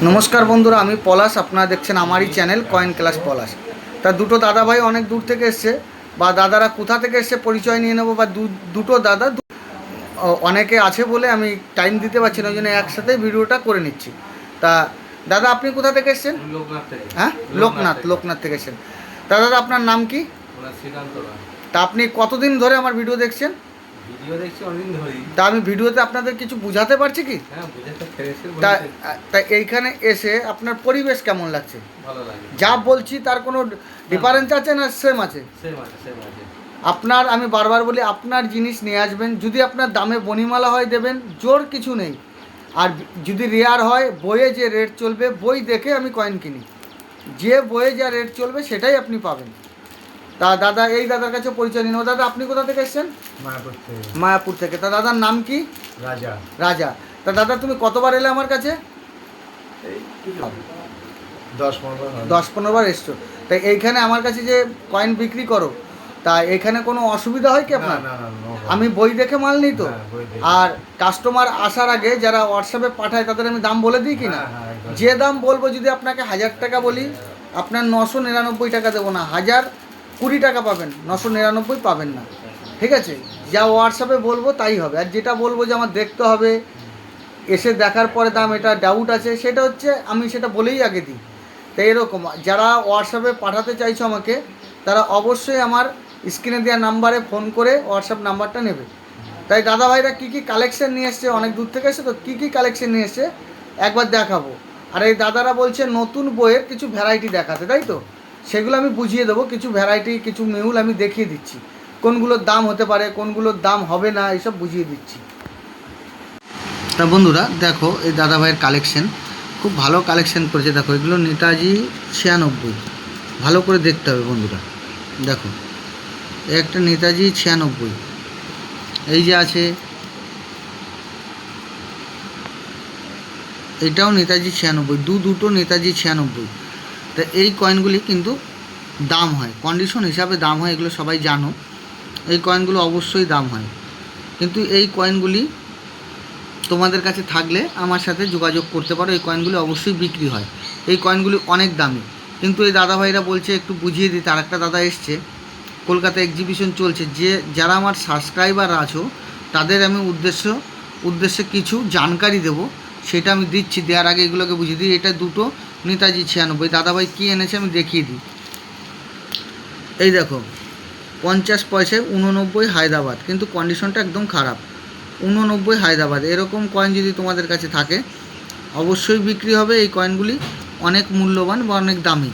নমস্কার বন্ধুরা, আমি পলাশ। আপনারা দেখছেন আমারই চ্যানেল কয়েন ক্লাস পলাশ। তা দুটো দাদা ভাই অনেক দূর থেকে এসছে, বা দাদারা কোথা থেকে এসছে পরিচয় নিয়ে নেবো। বা দুটো দাদা অনেকে আছে বলে আমি টাইম দিতে পারছি না, ওই জন্য একসাথে ভিডিওটা করে নিচ্ছি। তা দাদা, আপনি কোথা থেকে এসছেন? লোকনাথ থেকে। হ্যাঁ, লোকনাথ থেকে এসছেন। তা দাদা, আপনার নাম কি? শ্রীকান্ত রায়। তা আপনি কতদিন ধরে আমার ভিডিও দেখছেন? ভিডিও দেখছি অনেকদিন ধরেই। তা আমি ভিডিওতে আপনাদের কিছু বুঝাতে পারছি কি? হ্যাঁ, বুঝাতে পেরেছি। তা তা এইখানে এসে আপনার পরিবেশ কেমন লাগছে? ভালো লাগে। যা বলছি তার কোনো ডিফারেন্স আছে না সেম আছে? সেম আছে। আপনার, আমি বারবার বলি, আপনার জিনিস নিয়ে আসবেন। যদি আপনার দামে বনিমালা হয় দেবেন, জোর কিছু নেই। আর যদি রেয়ার হয়, বইয়ে যে রেট চলবে, বই দেখে আমি কয়েন কিনি। যে বইয়ে যা রেট চলবে সেটাই আপনি পাবেন। তা দাদা, এই দাদার কাছে পরিচয় নিন। দাদা, আপনি কোথা থেকে এসেছেন? মায়াপুর থেকে। তা দাদার নাম কি? রাজা। তা দাদা, তুমি কতবার এলে আমার কাছে? 10-15 বার এসছো। তাই এইখানে আমার কাছে যে কয়েন বিক্রি করো, তা এখানে কোনো অসুবিধা হয় কি আপনার? আমি বই দেখে মাল নিই তো। আর কাস্টমার আসার আগে যারা হোয়াটসঅ্যাপে পাঠায় তাদের আমি দাম বলে দিই কি না? যে দাম বলবো, যদি আপনাকে 1000 টাকা বলি, আপনার 999 টাকা দেবো না, 1020 টাকা পাবেন, 999 পাবেন না। ঠিক আছে? যা হোয়াটসঅ্যাপে বলবো তাই হবে। আর যেটা বলবো যে আমার দেখতে হবে, এসে দেখার পরে দাম এটা ডাউট আছে, সেটা হচ্ছে আমি সেটা বলেই আগে দিই। তো এরকম যারা হোয়াটসঅ্যাপে পাঠাতে চাইছো আমাকে, তারা অবশ্যই আমার স্ক্রিনে দেওয়া নাম্বারে ফোন করে হোয়াটসঅ্যাপ নাম্বারটা নেবে। তাই দাদা ভাইরা কী কী কালেকশন নিয়ে এসছে, অনেক দূর থেকে এসে তো কী কী কালেকশন নিয়ে এসছে একবার দেখাবো। আর এই দাদারা বলছে নতুন বইয়ের কিছু ভ্যারাইটি দেখাতে, তাই তো? সেগুলো আমি বুঝিয়ে দেবো। কিছু ভ্যারাইটি, কিছু মেহুল আমি দেখিয়ে দিচ্ছি, কোনগুলোর দাম হতে পারে, কোনগুলোর দাম হবে না, এইসব বুঝিয়ে দিচ্ছি। তা বন্ধুরা দেখো, এই দাদা ভাইয়ের কালেকশন খুব ভালো কালেকশন করেছে। দেখো, এগুলো নেতাজি 96। ভালো করে দেখতে হবে বন্ধুরা। দেখো, একটা নেতাজি 96, এই যে আছে, এটাও নেতাজি 96, দুটো নেতাজি 96। তা এই কয়েনগুলি কিন্তু দাম হয়, কন্ডিশন হিসাবে দাম হয়, এগুলো সবাই জানো। এই কয়েনগুলো অবশ্যই দাম হয়, কিন্তু এই কয়েনগুলি তোমাদের কাছে থাকলে আমার সাথে যোগাযোগ করতে পারো। এই কয়েনগুলি অবশ্যই বিক্রি হয়, এই কয়েনগুলি অনেক দামি। কিন্তু এই দাদা ভাইরা বলছে একটু বুঝিয়ে দিতে। আর একটা দাদা এসছে, কলকাতা এক্সিবিশন চলছে, যারা আমার সাবস্ক্রাইবার আছো তাদের আমি উদ্দেশ্যে কিছু জানকারি দেবো, সেটা আমি দিচ্ছি। দেওয়ার আগে এগুলোকে বুঝিয়ে দিই। এটা দুটো নেতাজি 96। দাদাভাই কী এনেছে আমি দেখিয়ে দিই। এই দেখো, 50 পয়সায় 89 হায়দ্রাবাদ, কিন্তু কন্ডিশনটা একদম খারাপ। 89 হায়দ্রাবাদ। এরকম কয়েন যদি তোমাদের কাছে থাকে অবশ্যই বিক্রি হবে। এই কয়েনগুলি অনেক মূল্যবান বা অনেক দামি।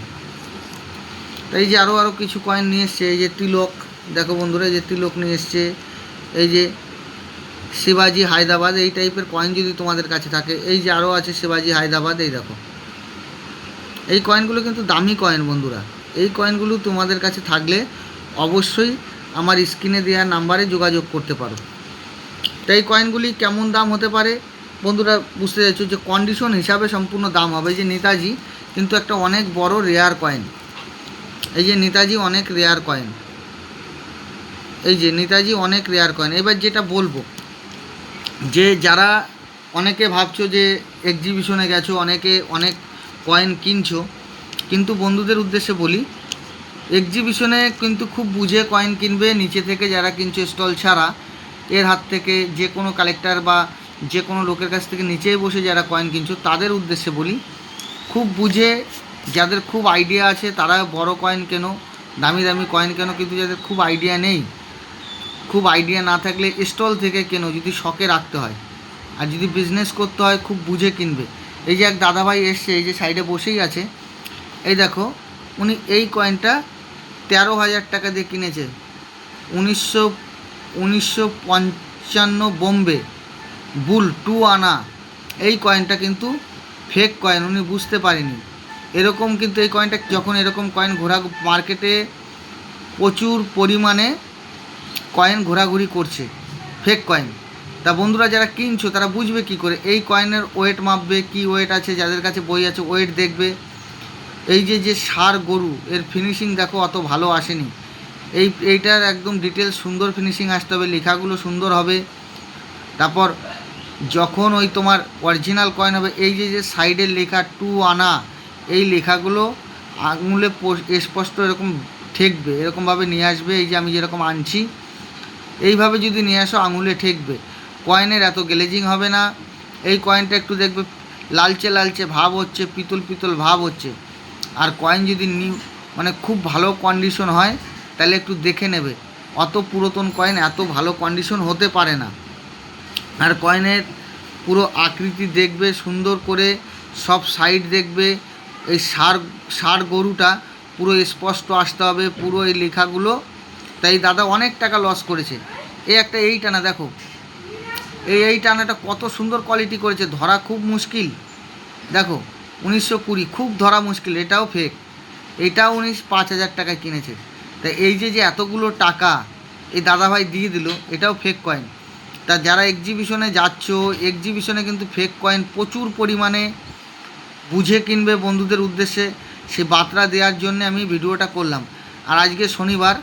তাই এই যে আরও কিছু কয়েন নিয়ে এসছে। এই যে তিলক, দেখো বন্ধুরা, এই যে তিলক নিয়ে এসছে। এই যে শিবাজি হায়দ্রাবাদ, এই টাইপের কয়েন যদি তোমাদের কাছে থাকে। এই যে আরও আছে শিবাজি হায়দ্রাবাদ, এই দেখো। এই কয়েনগুলো কিন্তু দামি কয়েন বন্ধুরা। এই কয়েনগুলো তোমাদের কাছে থাকলে অবশ্যই আমার স্ক্রিনে দেওয়া নাম্বারে যোগাযোগ করতে পারো। তো এই কয়েনগুলি কেমন দাম হতে পারে বন্ধুরা বুঝতে চাইছো, যে কন্ডিশন হিসাবে সম্পূর্ণ দাম হবে। যে নেতাজি কিন্তু একটা অনেক বড় রেয়ার কয়েন। এই যে নেতাজি অনেক রেয়ার কয়েন, এই যে নেতাজি অনেক রেয়ার কয়েন। এবার যেটা বলবো, যে যারা অনেকে ভাবছো যে এক্সিবিশনে গেছো, অনেকে অনেক কয়েন কিনছো, কিন্তু বন্ধুদের উদ্দেশ্যে বলি, এক্সিবিশনে কিন্তু খুব বুঝে কয়েন কিনবে। নিচে থেকে যারা কিনছো স্টল ছাড়া, এর হাত থেকে যে কোনো কালেক্টর বা যে কোনো লোকের কাছ থেকে নিচেই বসে যারা কয়েন কিনছো, তাদের উদ্দেশ্যে বলি, খুব বুঝে, যাদের খুব আইডিয়া আছে তারা বড় কয়েন কেনো, দামি দামি কয়েন কেনো। কিন্তু যাদের খুব আইডিয়া নেই, খুব আইডিয়া না থাকলে স্টল থেকে কেনো, যদি শখে রাখতে হয়। আর যদি বিজনেস করতে হয়, খুব বুঝে কিনবে। এই যে এক দাদাভাই এসছে, এই যে সাইডে বসেই আছে, এই দেখো, উনি এই কয়েনটা 13,000 টাকা দিয়ে কিনেছে। 1955 বোম্বে বুল 2 আনা। এই কয়েনটা কিন্তু ফেক কয়েন, উনি বুঝতে পারেনি। এরকম কিন্তু এই কয়েনটা, যখন এরকম কয়েন মার্কেটে প্রচুর পরিমাণে কয়েন ঘোরাঘুরি করছে, ফেক কয়েন। তা বন্ধুরা যারা কিনছো তারা বুঝবে কি করে? এই কয়েনের ওয়েট মাপবে, কি ওয়েট আছে, যাদের কাছে বই আছে ওয়েট দেখবে। এই যে ষাঁড় গরু, এর ফিনিশিং দেখো, অত ভালো আসেনি। এইটার একদম ডিটেলস সুন্দর ফিনিশিং আসতে হবে, লেখাগুলো সুন্দর হবে। তারপর যখন ওই তোমার অরিজিনাল কয়েন হবে, এই যে যে সাইডের লেখা 2 আনা, এই লেখাগুলো আঙুলে স্পষ্ট এরকম ঠেকবে, এরকমভাবে নিয়ে আসবে। এই যে আমি যেরকম আনছি এইভাবে যদি নিয়ে আসো আঙুলে ঠেকবে, কয়েনের এত গ্লেজিং হবে না। এই কয়েনটা একটু দেখবে লালচে লালচে ভাব হচ্ছে, পিতল পিতল ভাব হচ্ছে। আর কয়েন যদি মানে খুব ভালো কন্ডিশন হয় তাহলে একটু দেখে নেবে, অত পুরাতন কয়েন এত ভালো কন্ডিশন হতে পারে না। আর কয়েনের পুরো আকৃতি দেখবে সুন্দর করে, সব সাইড দেখবে। এই ষাঁড় গরুটা পুরো স্পষ্ট আসতে হবে, পুরো এই লেখাগুলো। তাই দাদা অনেক টাকা লস করেছে। এই একটা এই টানা দেখো, এই টানাটা কত সুন্দর কোয়ালিটি করেছে, ধরা খুব মুশকিল। দেখো 1920, খুব ধরা মুশকিল। এটাও ফেক, এটাও 5,000 টাকায় কিনেছে। তাই এই যে এতগুলো টাকা এই দাদাভাই দিয়ে দিল, এটাও ফেক কয়েন। তা যারা এক্সিবিশনে যাচ্ছ, এক্সিবিশনে কিন্তু ফেক কয়েন প্রচুর পরিমাণে, বুঝে কিনবে বন্ধুদের উদ্দেশ্যে। সে বার্তা দেওয়ার জন্য আমি ভিডিওটা করলাম। আর আজকে শনিবার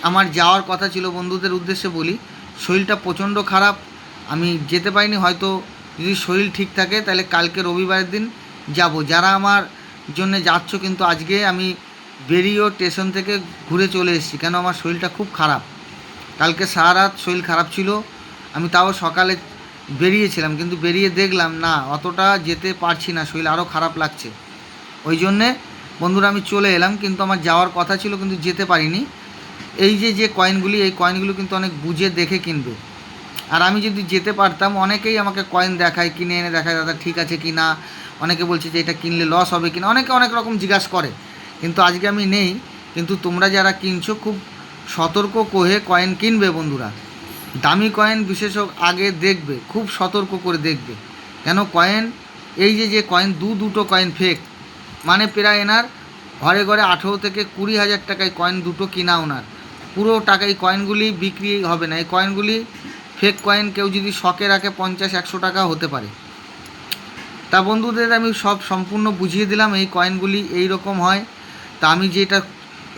আমার যাওয়ার কথা ছিল, বন্ধুদের উদ্দেশ্যে বলি, শরীরটা প্রচণ্ড খারাপ, আমি যেতে পারিনি। হয়তো যদি শরীর ঠিক থাকে তাহলে কালকে রবিবারের দিন যাব। যারা আমার জন্য যাচ্ছ, কিন্তু আজকে আমি বেরিয়েও স্টেশন থেকে ঘুরে চলে এসেছি, কেন আমার শরীরটা খুব খারাপ। কালকে সারা রাত শরীর খারাপ ছিল, আমি তাও সকালে বেরিয়েছিলাম, কিন্তু বেরিয়ে দেখলাম না অতটা যেতে পারছি না, শরীর আরও খারাপ লাগছে। ওই জন্যে বন্ধুরা আমি চলে এলাম, কিন্তু আমার যাওয়ার কথা ছিল কিন্তু যেতে পারিনি। এই যে কয়েনগুলি, এই কয়েনগুলো কিন্তু অনেক বুঝে দেখে কিনবে। আর আমি যদি যেতে পারতাম, অনেকেই আমাকে কয়েন দেখায়, কিনে এনে দেখায়, দাদা ঠিক আছে কি না, অনেকে বলছে যে এটা কিনলে লস হবে কিনা, অনেকে অনেক রকম জিজ্ঞাসা করে। কিন্তু আজকে আমি নেই। কিন্তু তোমরা যারা কিনছো খুব সতর্ক করে কয়েন কিনবে বন্ধুরা। দামি কয়েন বিশেষ আগে দেখবে, খুব সতর্ক করে দেখবে। কেন কয়েন, এই যে কয়েন দুটো কয়েন ফেক, মানে প্রায় এনার ঘরে ঘরে 18 থেকে 20,000 টাকায় কয়েন দুটো কিনা ওনার। পুরো টাকা এই কয়েনগুলি বিক্রি হবে না, এই কয়েনগুলি ফেক কয়েন। কেউ যদি শখে রাখে 50-100 টাকা হতে পারে। তা বন্ধুদের আমি সব সম্পূর্ণ বুঝিয়ে দিলাম, এই কয়েনগুলি এই রকম হয়। তা আমি যেটা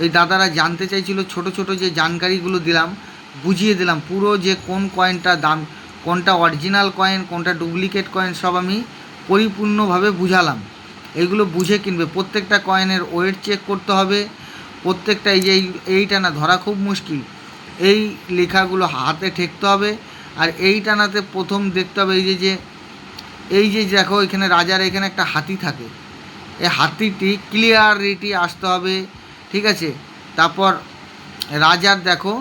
এই দাদারা জানতে চাইছিল, ছোট ছোট যে জানকারিগুলো দিলাম, বুঝিয়ে দিলাম পুরো, যে কোন কয়েনটা দাম, কোনটা অরিজিনাল কয়েন, কোনটা ডুপ্লিকেট কয়েন, সব আমি পরিপূর্ণভাবে বুঝালাম। এইগুলো বুঝে কিনবে। প্রত্যেকটা কয়েনের ওয়েট চেক করতে হবে, প্রত্যেকটা। এই যে এইটা না ধরা খুব মুশকিল, এই লেখাগুলো হাতে ঠেকতে হবে। আর এই টানাতে প্রথম দেখতে হবে এই যে দেখো এখানে রাজার এখানে একটা হাতি থাকে, এই হাতিটি ক্লিয়ারিটি আসতে হবে, ঠিক আছে। তারপর রাজার দেখো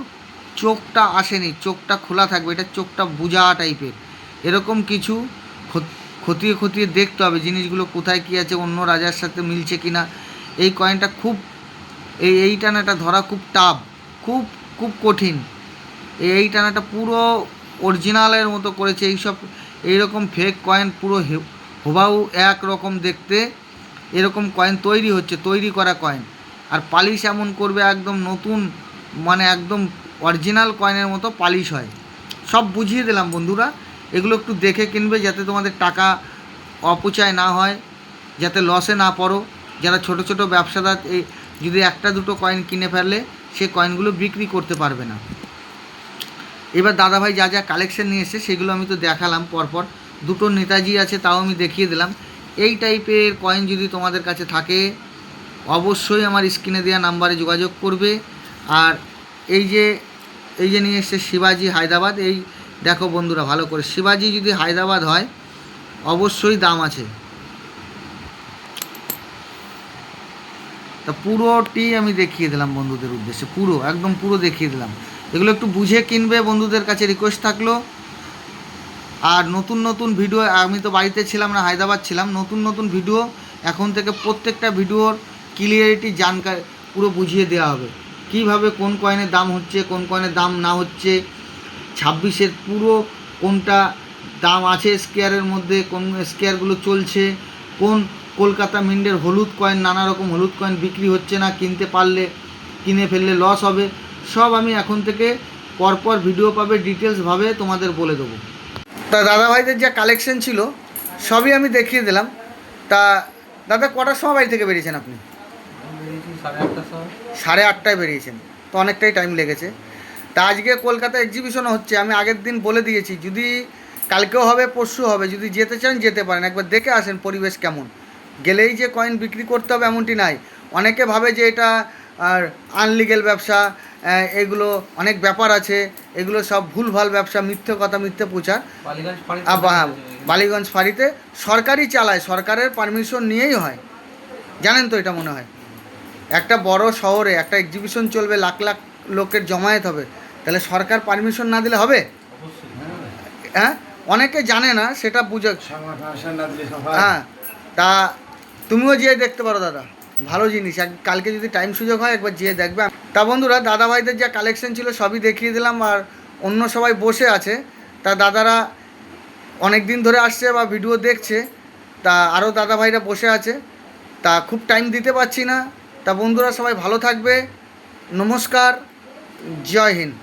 চোখটা আসেনি, চোখটা খোলা থাকবে, এটা চোখটা বুঝা টাইপের, এরকম কিছু খতিয়ে খতিয়ে দেখতে হবে জিনিসগুলো কোথায় কী আছে, অন্য রাজার সাথে মিলছে কি না। এই কয়েনটা খুব, এই টানাটা ধরা খুব টাফ, খুব খুব কঠিন। এই টানাটা পুরো অরিজিনালের মতো করেছে। এইরকম ফেক কয়েন পুরো হুবাহু একরকম দেখতে, এরকম কয়েন তৈরি হচ্ছে, তৈরি করা কয়েন। আর পালিশ এমন করবে একদম নতুন, মানে একদম অরিজিনাল কয়েনের মতো পালিশ হয়। সব বুঝিয়ে দিলাম বন্ধুরা, এগুলো একটু দেখে কিনবে, যাতে তোমাদের টাকা অপচয় না হয়, যাতে লসে না পড়ো। যারা ছোট ছোট ব্যবসাদার, এই যদি একটা দুটো কয়েন কিনে ফেললে সে কয়েনগুলো বিক্রি করতে পারবে না। এবার দাদাভাই যা যা কালেকশন নিয়ে এসছে সেগুলো আমি তো দেখালাম পরপর। দুটো নেতাজি আছে, তাও আমি দেখিয়ে দিলাম। এই টাইপের কয়েন যদি তোমাদের কাছে থাকে অবশ্যই আমার স্ক্রিনে দেওয়া নাম্বারে যোগাযোগ করবে। আর এই যে নিয়ে এসছে শিবাজি হায়দ্রাবাদ, এই দেখো বন্ধুরা ভালো করে, শিবাজি যদি হায়দ্রাবাদ হয় অবশ্যই দাম আছে। তা পুরোটি আমি দেখিয়ে দিলাম বন্ধুদের উদ্দেশ্যে, পুরো একদম পুরো দেখিয়ে দিলাম। এগুলো একটু বুঝে কিনবে, বন্ধুদের কাছে রিকোয়েস্ট থাকলো। আর নতুন নতুন ভিডিও, আমি তো বাড়িতে ছিলাম না, হায়দ্রাবাদ ছিলাম, নতুন নতুন ভিডিও এখন থেকে প্রত্যেকটা ভিডিওর ক্লিয়ারিটি জানকারি পুরো বুঝিয়ে দেওয়া হবে, কিভাবে কোন কয়েনের দাম হচ্ছে, কোন কয়েনের দাম না হচ্ছে। 26-এর পুরো কোনটা দাম আছে স্কোয়ারের মধ্যে, কোন স্কোয়ারগুলো চলছে, কোন কলকাতা মিন্টের হলুদ কয়েন, নানা রকম হলুদ কয়েন বিক্রি হচ্ছে না, কিনতে পারলে কিনে ফেললে লস হবে, সব আমি এখন থেকে পরপর ভিডিও পাবে, ডিটেলসভাবে তোমাদের বলে দেবো। তা দাদাভাইদের যা কালেকশন ছিল সবই আমি দেখিয়ে দিলাম। তা দাদা কটার সময় বাড়ি থেকে বেরিয়েছেন আপনি? 8:30 বেরিয়েছেন, তো অনেকটাই টাইম লেগেছে। তা আজকে কলকাতা এক্সিবিশনও হচ্ছে, আমি আগের দিন বলে দিয়েছি, যদি কালকেও হবে, পরশু হবে, যদি যেতে চান যেতে পারেন, একবার দেখে আসেন পরিবেশ কেমন। গেলেই যে কয়েন বিক্রি করতে হবে এমনটি নাই। অনেকে ভাবে যে এটা আর আনলিগেল ব্যবসা, এগুলো অনেক ব্যাপার আছে, এগুলো সব ভুলভাল ব্যবসা, মিথ্যে কথা, মিথ্যে প্রচার। বালিগঞ্জ ফাঁড়ি বালিগঞ্জ ফাঁড়িতে সরকারই চালায়, সরকারের পারমিশন নিয়েই হয়, জানেন তো এটা মনে হয়। একটা বড় শহরে একটা এক্সিবিশন চলবে, লাখ লাখ লোকের জমায়েত হবে, তাহলে সরকার পারমিশন না দিলে হবে? অবশ্যই। হ্যাঁ, অনেকে জানে না, সেটা বুঝে। হ্যাঁ, তা তুমিও যেয়ে দেখতে পারো দাদা, ভালো জিনিস। কালকে যদি টাইম সুযোগ হয় একবার যেয়ে দেখবে। তা বন্ধুরা, দাদা ভাইদের যা কালেকশন ছিল সবই দেখিয়ে দিলাম, আর অন্য সবাই বসে আছে, তা দাদারা অনেক দিন ধরে আসছে বা ভিডিও দেখছে, তা আরও দাদা ভাইরা বসে আছে, তা খুব টাইম দিতে পারছি না। তা বন্ধুরা সবাই ভালো থাকবে, নমস্কার, জয় হিন্দ।